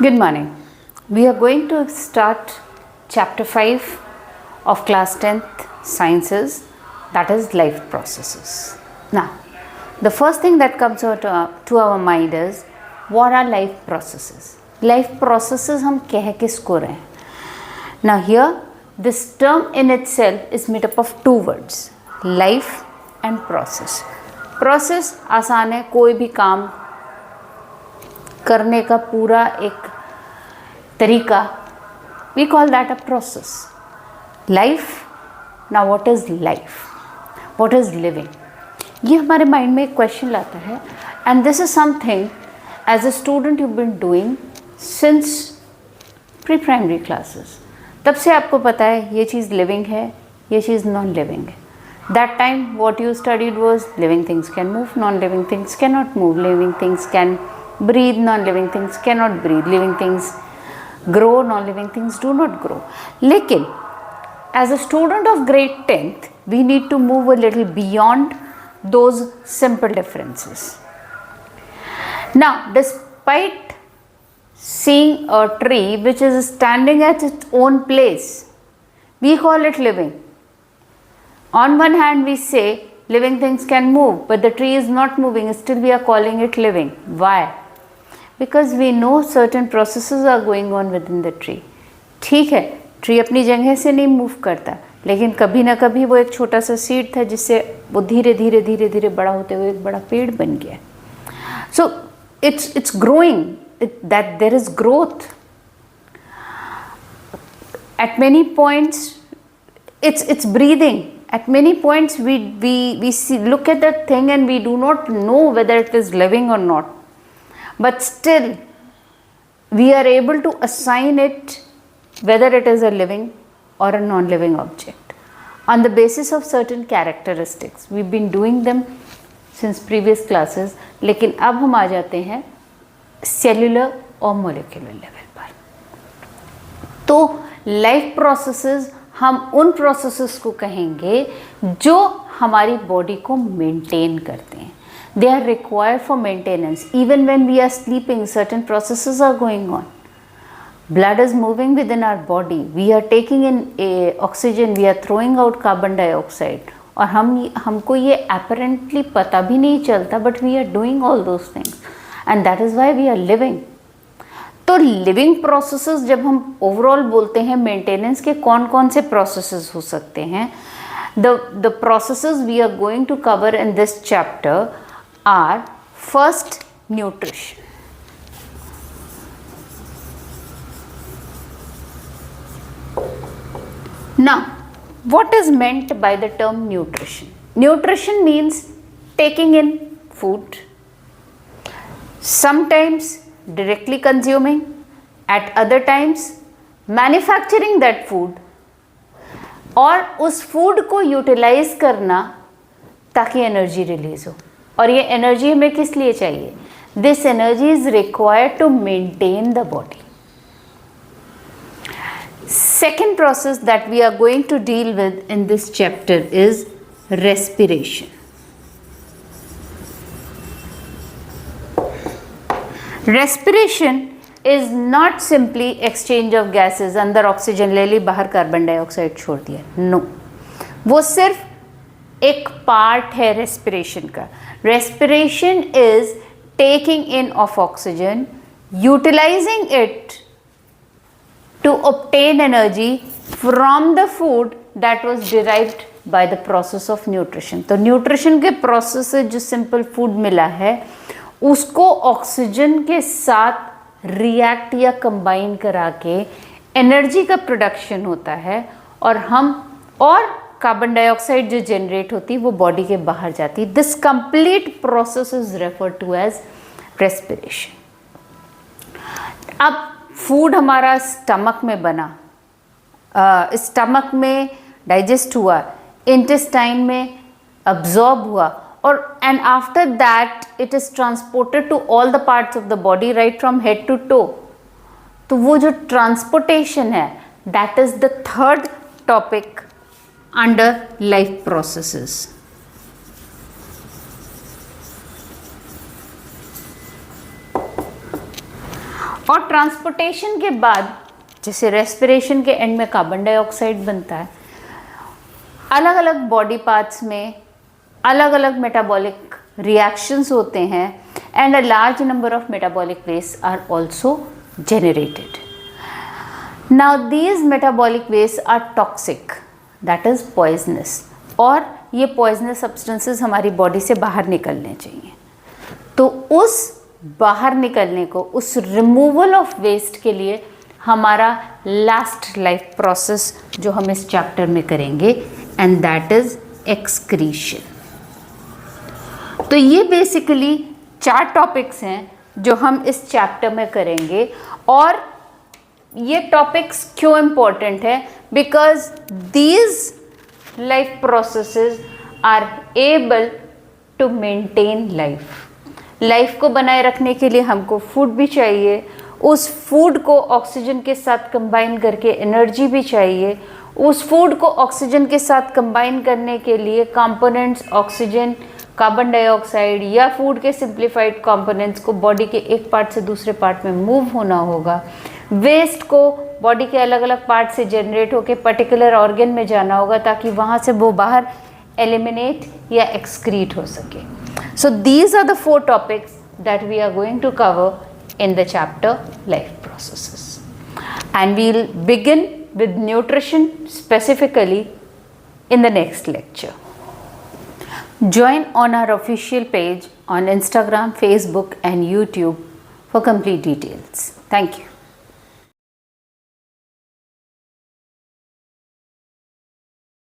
Good morning. We are going to start chapter 5 of class 10th sciences, that is life processes. Now, the first thing that comes out to our mind is what are life processes? Life processes हम कह किसको रहे हैं? Now here this term in itself is made up of two words, life and process. Process आसान है, कोई भी काम करने का पूरा एक तरीका, we call that a process. Life, now what is life? What is living? ये हमारे माइंड में एक क्वेश्चन लाता है, and this is something as a student you've been doing since pre-primary classes. तब से आपको पता है ये चीज़ लिविंग है, ये चीज़ नॉन लिविंग है. That time what you studied was living things can move, non-living things cannot move, living things can breathe, non-living things cannot breathe, living things grow, non-living things do not grow. लेकिन as a student of grade 10th we need to move a little beyond those simple differences. Now despite seeing a tree which is standing at its own place, we call it living. On one hand we say living things can move, but the tree is not moving, still we are calling it living. Why? Because we know certain processes are going on within the tree. ठीक है, tree अपनी जगह से नहीं move करता, लेकिन कभी ना कभी वो एक छोटा सा सीड था जिससे वो धीरे धीरे धीरे धीरे बड़ा होते हुए एक बड़ा पेड़ बन गया. So it's growing, that there is growth. At many points it's breathing. At many points we see, look at that thing and we do not know whether it is living or not. But still, we are able to assign it whether it is a living or a non-living object on the basis of certain characteristics. We've been doing them since previous classes, लेकिन अब हम आ जाते हैं cellular और molecular level पर. तो life processes हम उन प्रोसेसेस को कहेंगे जो हमारी बॉडी को मेंटेन करते हैं. They are required for maintenance. Even when we are sleeping, certain processes are going on. Blood is moving within our body. We are taking in oxygen, we are throwing out carbon dioxide. और हमको ये apparently पता भी नहीं चलता, but we are doing all those things. And that is why we are living. तो living processes जब हम ओवरऑल बोलते हैं मेंटेनेंस के कौन कौन से प्रोसेसेस हो सकते हैं, the processes we are going to cover in this chapter are first nutrition. Now what is meant by the term nutrition? Nutrition means taking in food, sometimes directly consuming, at other times manufacturing that food, और उस food को utilise करना ताकि energy release हो. और ये energy हमें किस लिए चाहिए? This energy is required to maintain the body. Second process that we are going to deal with in this chapter is respiration. Respiration is not simply exchange of gases. अंदर oxygen ले ली, बाहर carbon dioxide छोड़ दिया. No, वो सिर्फ एक part है रेस्पिरेशन का. Respiration is taking in of oxygen, utilising it to obtain energy from the food that was derived by the process of nutrition. तो न्यूट्रिशन के प्रोसेस से जो सिंपल फूड मिला है उसको ऑक्सीजन के साथ रिएक्ट या कंबाइन करा के एनर्जी का प्रोडक्शन होता है, और कार्बन डाइऑक्साइड जो जनरेट होती है वो बॉडी के बाहर जाती है. This complete process is referred to as respiration. अब फूड हमारा स्टमक में बना, स्टमक में डाइजेस्ट हुआ, इंटेस्टाइन में अब्जॉर्ब हुआ, और and after that it is transported to all the parts of the body right from head to toe. तो वो जो ट्रांसपोर्टेशन है that is the third topic under life processes. और ट्रांसपोर्टेशन के बाद जैसे रेस्पिरेशन के एंड में कार्बन डाइऑक्साइड बनता है, अलग अलग बॉडी पार्ट्स में अलग अलग मेटाबॉलिक रिएक्शंस होते हैं and a large number of metabolic waste are also generated. Now these metabolic wastes are toxic, that is poisonous, और ये poisonous substances हमारी बॉडी से बाहर निकलने चाहिए। तो उस बाहर निकलने को, उस रिमूवल ऑफ वेस्ट के लिए हमारा लास्ट लाइफ प्रोसेस जो हम इस चैप्टर में करेंगे, एंड दैट इज एक्सक्रीशन। तो ये बेसिकली 4 टॉपिक्स हैं जो हम इस चैप्टर में करेंगे। और ये टॉपिक्स क्यों इम्पोर्टेंट है? Because these life processes are able to maintain life को बनाए रखने के लिए हमको फूड भी चाहिए, उस फूड को ऑक्सीजन के साथ कंबाइन करके एनर्जी भी चाहिए, उस फूड को ऑक्सीजन के साथ कंबाइन करने के लिए कंपोनेंट्स ऑक्सीजन, कार्बन डाइऑक्साइड या फूड के सिंप्लीफाइड कंपोनेंट्स को बॉडी के एक पार्ट से दूसरे पार्ट में मूव होना होगा, वेस्ट को बॉडी के अलग अलग पार्ट से जनरेट होकर पर्टिकुलर ऑर्गन में जाना होगा ताकि वहाँ से वो बाहर एलिमिनेट या एक्सक्रीट हो सके। So these are the 4 topics that we are going to cover in the chapter life processes, and we'll begin with nutrition specifically in the next lecture. Join on our official page on Instagram, Facebook and YouTube for complete details. Thank you.